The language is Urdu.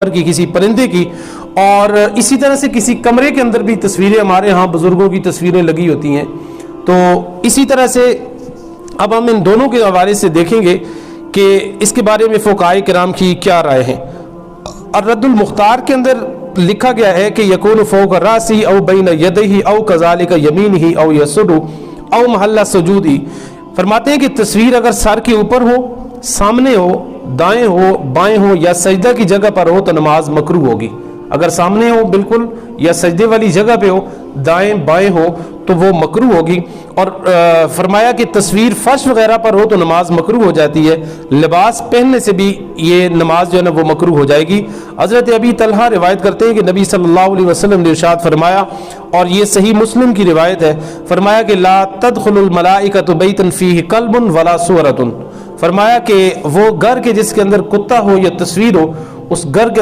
کی کسی پرندے کی، اور اسی طرح سے کسی کمرے کے اندر بھی تصویریں ہمارے ہاں بزرگوں کی تصویریں لگی ہوتی ہیں. تو اسی طرح سے اب ہم ان دونوں کے حوالے سے دیکھیں گے کہ اس کے بارے میں فقہاء کرام کی کیا رائے ہیں. الرد المختار کے اندر لکھا گیا ہے کہ یکون فوق راسی او بین یدیہ او کذالک یمینہ او یسر او محل سجودی. فرماتے ہیں کہ تصویر اگر سر کے اوپر ہو، سامنے ہو، دائیں ہو، بائیں ہو یا سجدہ کی جگہ پر ہو تو نماز مکروہ ہوگی. اگر سامنے ہو بالکل یا سجدے والی جگہ پہ ہو، دائیں بائیں ہو تو وہ مکروہ ہوگی. اور فرمایا کہ تصویر فرش وغیرہ پر ہو تو نماز مکروہ ہو جاتی ہے. لباس پہننے سے بھی یہ نماز جو ہے نا وہ مکروہ ہو جائے گی. حضرت ابی طلحہ روایت کرتے ہیں کہ نبی صلی اللہ علیہ وسلم نے ارشاد فرمایا، اور یہ صحیح مسلم کی روایت ہے، فرمایا کہ لا تدخل الملائکۃ بیتا فیہ کلب ولا صورۃ. فرمایا کہ وہ گھر کے جس کے اندر کتا ہو یا تصویر ہو، اس گھر کے اندر